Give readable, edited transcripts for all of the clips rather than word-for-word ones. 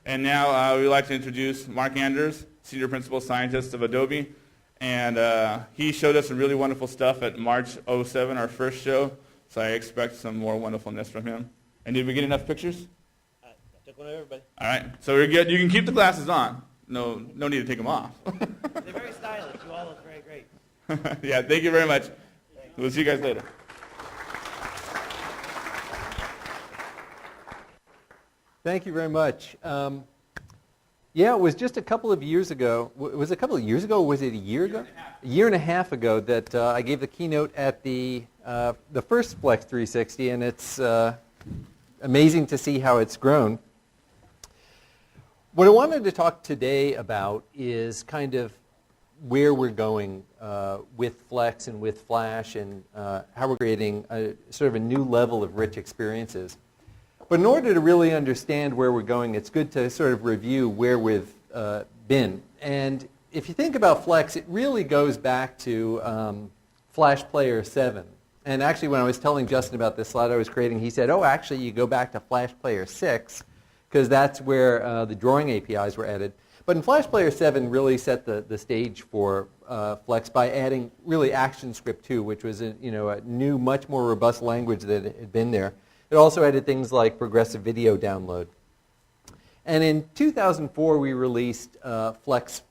And now we'd like to introduce Mark Anders, Senior Principal Scientist of Adobe. And he showed us some really wonderful stuff at March '07, our first show. So I expect some more wonderfulness from him. And did we get enough pictures? I took one of everybody. All right, so we're good. You can keep the glasses on. No need to take them off. They're very stylish. You all look very great. Yeah, thank you very much. We'll see you guys later. Thank you very much. Yeah, it was just a couple of years ago. Was it a couple of years ago, or was it a year ago? A year and a half ago that I gave the keynote at the first Flex 360, and it's amazing to see how it's grown. What I wanted to talk today about is kind of where we're going with Flex and with Flash, and how we're creating sort of a new level of rich experiences. But in order to really understand where we're going, it's good to sort of review where we've been. And if you think about Flex, it really goes back to Flash Player 7. And actually, when I was telling Justin about this slide I was creating, he said, oh, actually, you go back to Flash Player 6, because that's where the drawing APIs were added. But in Flash Player 7 really set the stage for Flex by adding really ActionScript 2, which was a new, much more robust language that had been there. It also added things like progressive video download. And in 2004, we released Flex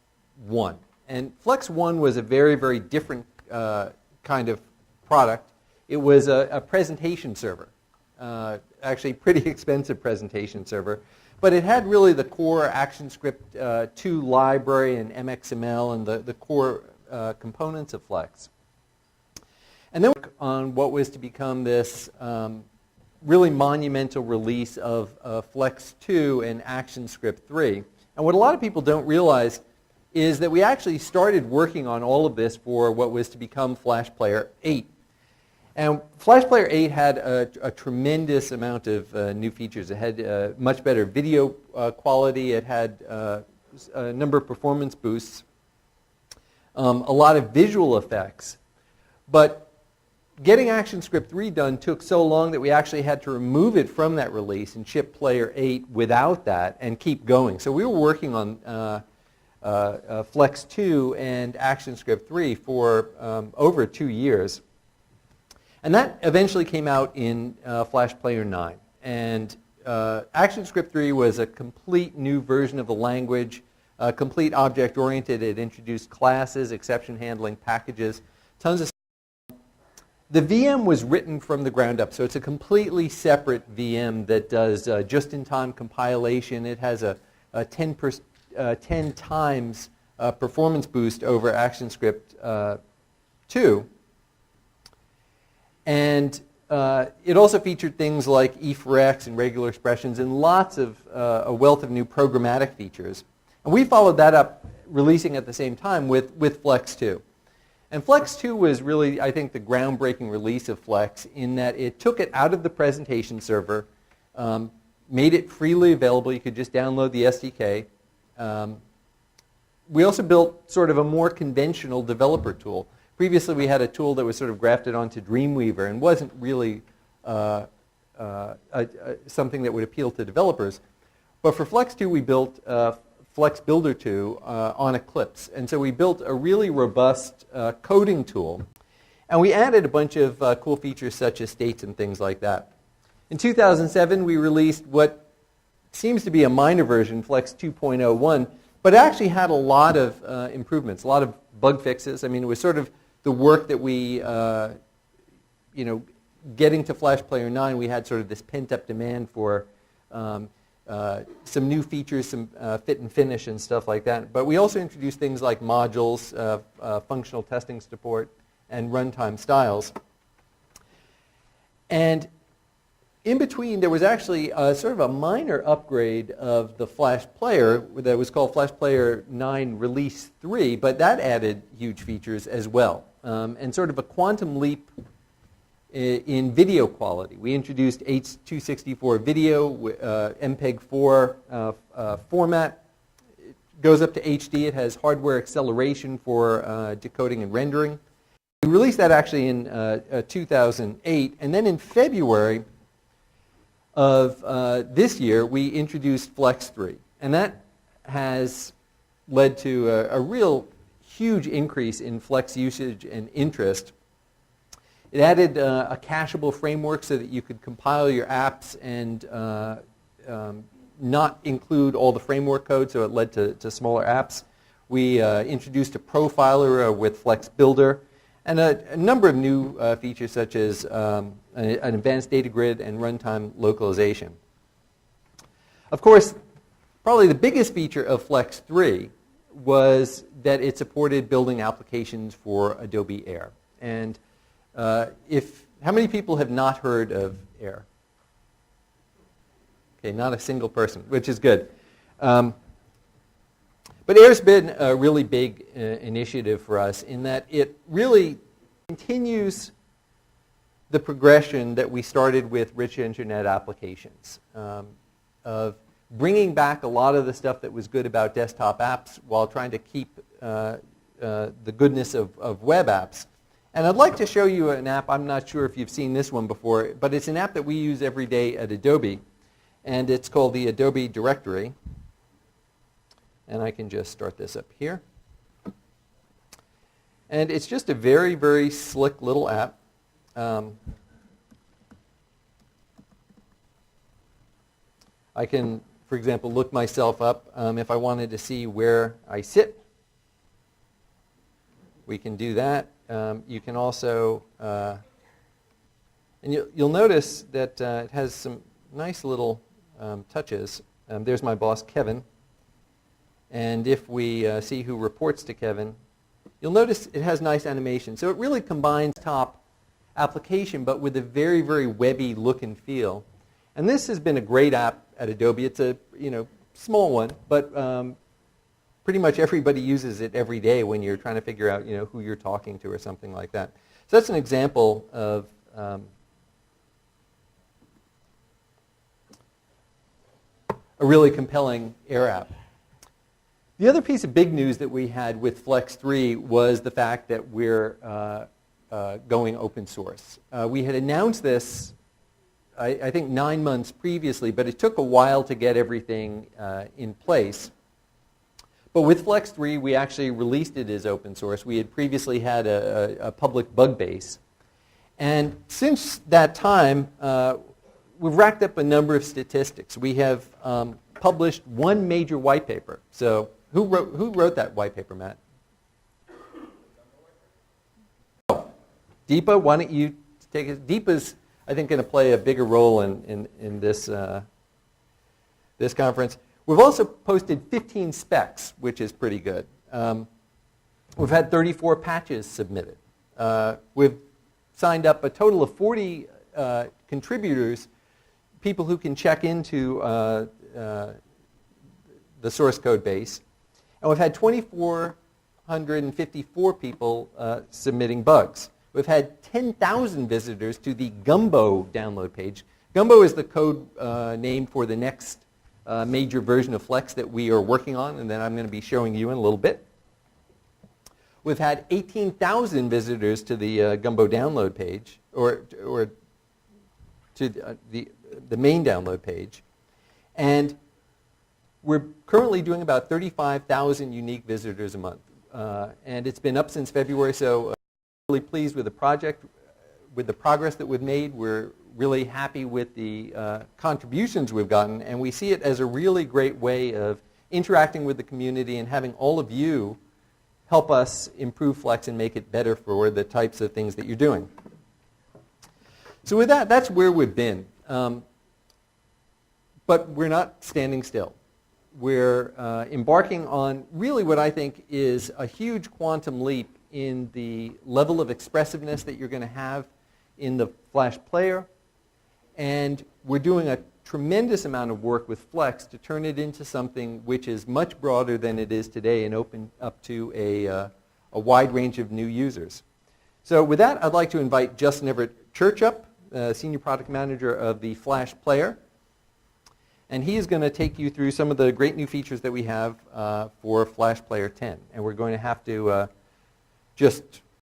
1. And Flex 1 was a very, very different kind of product. It was a presentation server, actually pretty expensive presentation server. But it had really the core ActionScript 2 library and MXML and the core components of Flex. And then on what was to become this really monumental release of Flex 2 and ActionScript 3. And what a lot of people don't realize is that we actually started working on all of this for what was to become Flash Player 8. And Flash Player 8 had a tremendous amount of new features. It had much better video quality. It had a number of performance boosts, a lot of visual effects. But getting ActionScript 3 done took so long that we actually had to remove it from that release and ship Player 8 without that and keep going. So we were working on Flex 2 and ActionScript 3 for over 2 years. And that eventually came out in Flash Player 9. And ActionScript 3 was a complete new version of the language, complete object-oriented. It introduced classes, exception handling, packages, tons of. The VM was written from the ground up, so it's a completely separate VM that does just-in-time compilation. It has a 10 times performance boost over ActionScript 2. And it also featured things like e4x and regular expressions and lots of a wealth of new programmatic features. And we followed that up, releasing at the same time with Flex 2. And Flex 2 was really, I think, the groundbreaking release of Flex in that it took it out of the presentation server, made it freely available. You could just download the SDK. We also built sort of a more conventional developer tool. Previously, we had a tool that was sort of grafted onto Dreamweaver and wasn't really something that would appeal to developers. But for Flex 2, we built Flex Builder 2 on Eclipse. And so we built a really robust coding tool. And we added a bunch of cool features such as states and things like that. In 2007, we released what seems to be a minor version, Flex 2.01, but it actually had a lot of improvements, a lot of bug fixes. I mean, it was sort of the work that we, getting to Flash Player 9, we had sort of this pent-up demand for some new features, some fit and finish and stuff like that. But we also introduced things like modules, functional testing support, and runtime styles. And in between, there was actually sort of a minor upgrade of the Flash Player that was called Flash Player 9 Release 3, but that added huge features as well, and sort of a quantum leap in video quality. We introduced H.264 video, MPEG-4 format. It goes up to HD. It has hardware acceleration for decoding and rendering. We released that actually in 2008, and then in February, of this year, we introduced Flex 3. And that has led to a real huge increase in Flex usage and interest. It added a cacheable framework so that you could compile your apps and not include all the framework code, so it led to smaller apps. We introduced a profiler with Flex Builder, and a number of new features such as an advanced data grid and runtime localization. Of course, probably the biggest feature of Flex 3 was that it supported building applications for Adobe Air. And how many people have not heard of Air? Okay, not a single person, which is good. But Air's been a really big initiative for us in that it really continues the progression that we started with rich internet applications, of bringing back a lot of the stuff that was good about desktop apps while trying to keep the goodness of web apps. And I'd like to show you an app. I'm not sure if you've seen this one before, but it's an app that we use every day at Adobe, and it's called the Adobe Directory. And I can just start this up here. And it's just a very, very slick little app. I can, for example, look myself up if I wanted to see where I sit. We can do that. You can also, and you'll notice that it has some nice little touches. There's my boss, Kevin. And if we see who reports to Kevin, you'll notice it has nice animation. So it really combines top application, but with a very, very webby look and feel. And this has been a great app at Adobe. It's a small one, but pretty much everybody uses it every day when you're trying to figure out who you're talking to or something like that. So that's an example of a really compelling Air app. The other piece of big news that we had with Flex 3 was the fact that we're going open source. We had announced this, I think, 9 months previously, but it took a while to get everything in place. But with Flex 3, we actually released it as open source. We had previously had a public bug base. And since that time, we've racked up a number of statistics. We have published one major white paper. So who wrote that white paper, Matt? Oh, Deepa, why don't you take it? Deepa's, I think, going to play a bigger role in this, this conference. We've also posted 15 specs, which is pretty good. We've had 34 patches submitted. We've signed up a total of 40 contributors, people who can check into the source code base. And we've had 2,454 people submitting bugs. We've had 10,000 visitors to the Gumbo download page. Gumbo is the code name for the next major version of Flex that we are working on, and then I'm going to be showing you in a little bit. We've had 18,000 visitors to the Gumbo download page, or to the main download page. And we're currently doing about 35,000 unique visitors a month. And it's been up since February, so really pleased with the project, with the progress that we've made. We're really happy with the contributions we've gotten, and we see it as a really great way of interacting with the community and having all of you help us improve Flex and make it better for the types of things that you're doing. So with that, that's where we've been. But we're not standing still. We're embarking on really what I think is a huge quantum leap in the level of expressiveness that you're going to have in the Flash player. And we're doing a tremendous amount of work with Flex to turn it into something which is much broader than it is today and open up to a wide range of new users. So with that, I'd like to invite Justin Everett Church up, Senior Product Manager of the Flash Player. And he is going to take you through some of the great new features that we have for Flash Player 10. And we're going to have to just